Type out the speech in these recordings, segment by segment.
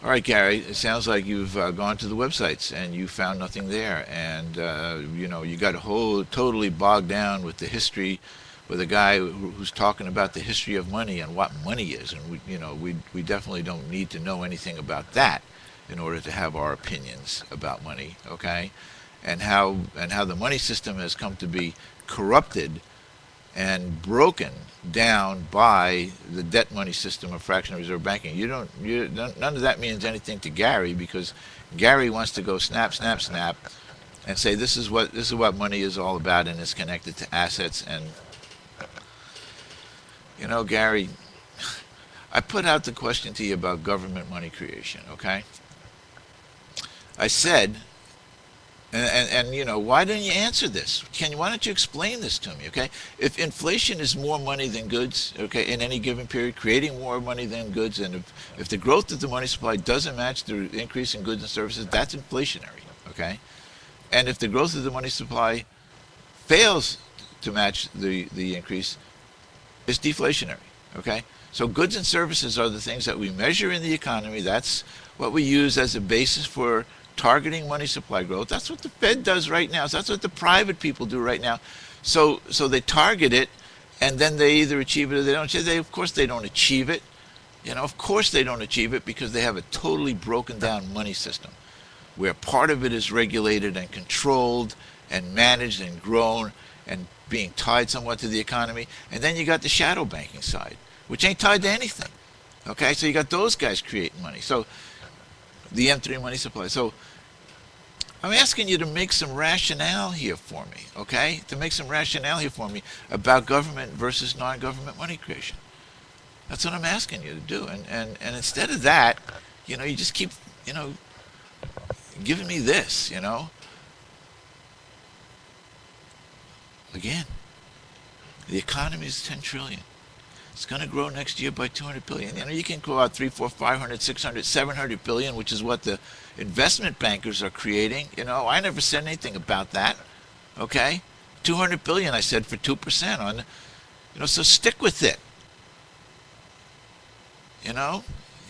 All right, Gary, it sounds like you've gone to the websites and you found nothing there. And, you got a whole totally bogged down with the history, with a guy who's talking about the history of money and what money is. And, we definitely don't need to know anything about that in order to have our opinions about money, okay? And how the money system has come to be corrupted and broken down by the debt money system of fractional reserve banking. None of that means anything to Gary, because Gary wants to go snap, snap, snap, and say this is what money is all about, and it's connected to assets. And Gary, I put out the question to you about government money creation. Okay, I said, why didn't you answer this? Why don't you explain this to me? Okay, if inflation is more money than goods, okay, in any given period, creating more money than goods, and if the growth of the money supply doesn't match the increase in goods and services, that's inflationary. Okay, and if the growth of the money supply fails to match the increase, it's deflationary. Okay, so goods and services are the things that we measure in the economy. That's what we use as a basis for targeting money supply growth. That's what the Fed does right now. So that's what the private people do right now. So they target it, and then they either achieve it or they don't achieve it. Of course they don't achieve it. Of course they don't achieve it, because they have a totally broken down money system where part of it is regulated and controlled and managed and grown and being tied somewhat to the economy. And then you got the shadow banking side, which ain't tied to anything. Okay, so you got those guys creating money. So the M3 money supply. So I'm asking you to make some rationale here for me, okay? To make some rationale here for me about government versus non-government money creation. That's what I'm asking you to do. And instead of that, you just keep, giving me this, Again, the economy is 10 trillion. It's going to grow next year by 200 billion. You can go out 3, 4, 500, 600, 700 billion, which is what the investment bankers are creating. I never said anything about that. Okay, 200 billion, I said, for 2% on. So stick with it.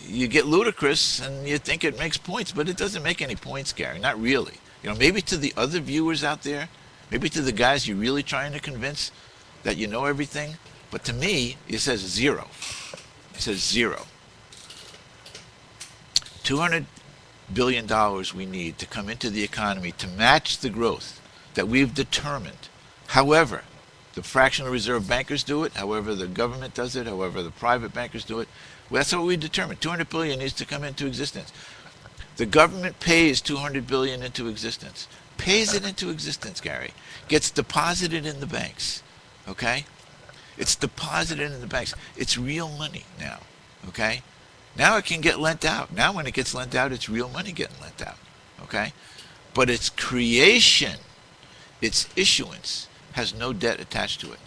You get ludicrous and you think it makes points, but it doesn't make any points, Gary. Not really. Maybe to the other viewers out there, maybe to the guys you're really trying to convince that you know everything. But to me, it says zero. It says zero. $200 billion we need to come into the economy to match the growth that we've determined. However, the fractional reserve bankers do it, however the government does it, however the private bankers do it. Well, that's what we determined. 200 billion needs to come into existence. The government pays 200 billion into existence. Pays it into existence, Gary. Gets deposited in the banks. Okay? It's deposited in the banks. It's real money now. Okay? Now it can get lent out. Now when it gets lent out, it's real money getting lent out. Okay? But its creation, its issuance, has no debt attached to it.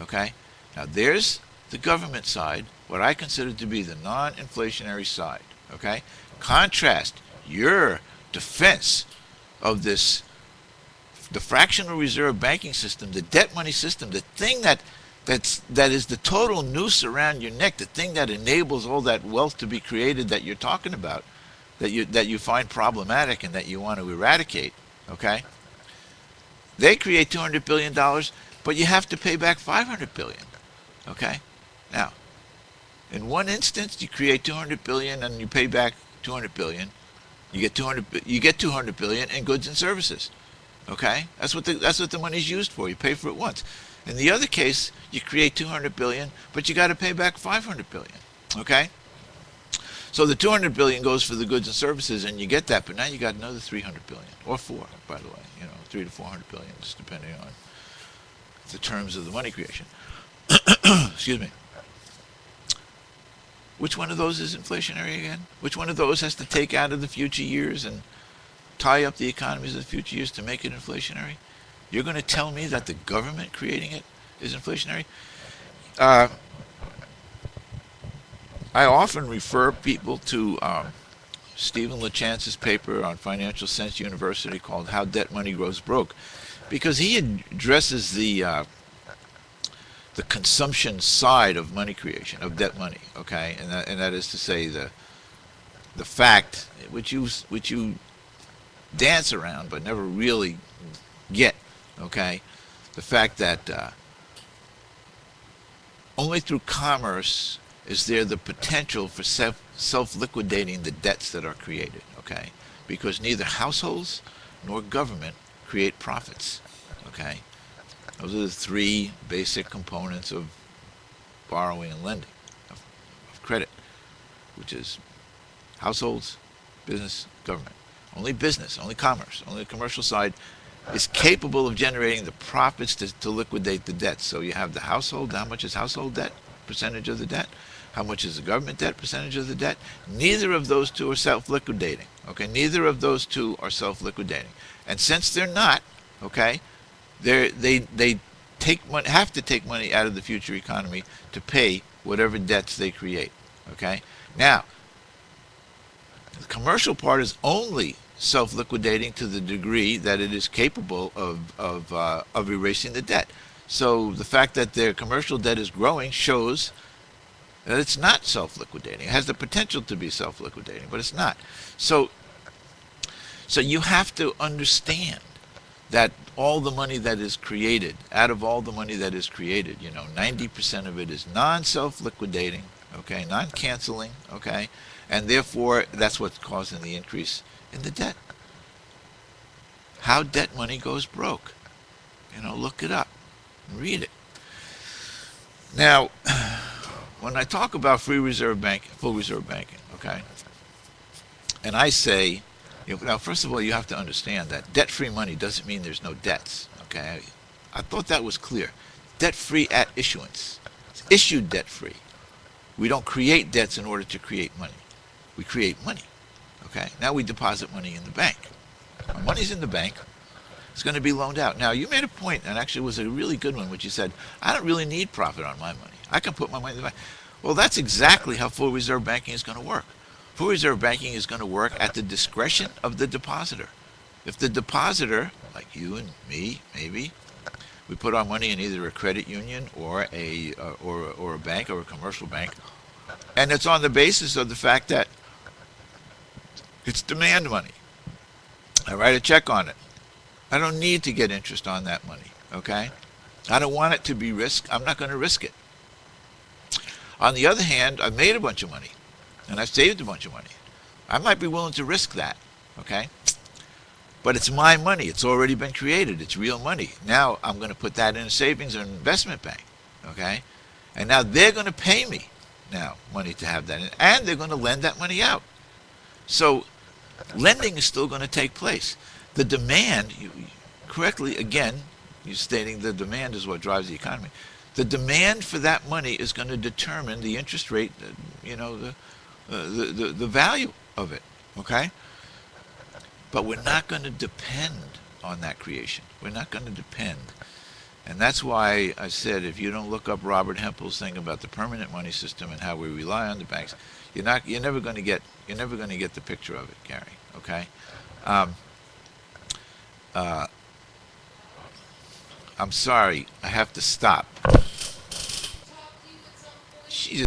Okay? Now there's the government side, what I consider to be the non-inflationary side. Okay? Contrast your defense of this, the fractional reserve banking system, the debt money system, the thing that is the total noose around your neck, the thing that enables all that wealth to be created that you're talking about, that you find problematic and that you want to eradicate. Okay? They create $200 billion, but you have to pay back $500 billion. Okay? Now, in one instance, you create $200 billion and you pay back $200 billion. You get $200 billion in goods and services. Okay? That's what the money's used for. You pay for it once. In the other case, you create $200 billion, but you got to pay back $500 billion. Okay? So the $200 billion goes for the goods and services, and you get that, but now you got another $300 billion, or four, by the way, $300 to $400 billion, just depending on the terms of the money creation. Excuse me. Which one of those is inflationary again? Which one of those has to take out of the future years and tie up the economies of the future years to make it inflationary? You're going to tell me that the government creating it is inflationary? I often refer people to Stephen LeChance's paper on Financial Sense University called How Debt Money Grows Broke, because he addresses the consumption side of money creation, of debt money, okay? And that is to say the fact which you dance around but never really get, okay? The fact that only through commerce is there the potential for self-liquidating the debts that are created, okay? Because neither households nor government create profits, okay? Those are the three basic components of borrowing and lending, of credit, which is households, business, government. Only business, only commerce, only the commercial side is capable of generating the profits to liquidate the debt. So you have the household, how much is household debt, percentage of the debt? How much is the government debt, percentage of the debt? Neither of those two are self-liquidating, okay? Neither of those two are self-liquidating. And since they're not, okay, they have to take money out of the future economy to pay whatever debts they create, okay? Now, the commercial part is only self-liquidating to the degree that it is capable of erasing the debt. So the fact that their commercial debt is growing shows that it's not self-liquidating. It has the potential to be self-liquidating, but it's not. So you have to understand that all the money that is created, out of all the money that is created, 90% of it is non-self-liquidating, okay, non-canceling, okay, and therefore that's what's causing the increase in the debt. How debt money goes broke. Look it up and read it. Now, when I talk about full reserve banking, okay, and I say, now first of all, you have to understand that debt-free money doesn't mean there's no debts, okay? I thought that was clear. Debt-free at issuance. It's issued debt-free. We don't create debts in order to create money. We create money. Okay? Now we deposit money in the bank. Our money's in the bank. It's going to be loaned out. Now, you made a point, and actually it was a really good one, which you said, I don't really need profit on my money. I can put my money in the bank. Well, that's exactly how full reserve banking is going to work. Full reserve banking is going to work at the discretion of the depositor. If the depositor, like you and me, maybe, we put our money in either a credit union or a bank or a commercial bank, and it's on the basis of the fact that it's demand money. I write a check on it. I don't need to get interest on that money, okay? I don't want it to be risk. I'm not going to risk it. On the other hand, I've made a bunch of money, and I've saved a bunch of money. I might be willing to risk that, okay? But it's my money. It's already been created. It's real money. Now I'm going to put that in a savings or an investment bank, okay? And now they're going to pay me now money to have that, and they're going to lend that money out. So lending is still going to take place. The demand, you correctly, again, you're stating the demand is what drives the economy. The demand for that money is going to determine the interest rate, the value of it, okay? But we're not going to depend on that creation. We're not going to depend. And that's why I said, if you don't look up Robert Hempel's thing about the permanent money system and how we rely on the banks, you're never going to get the picture of it, Gary. Okay. I'm sorry, I have to stop.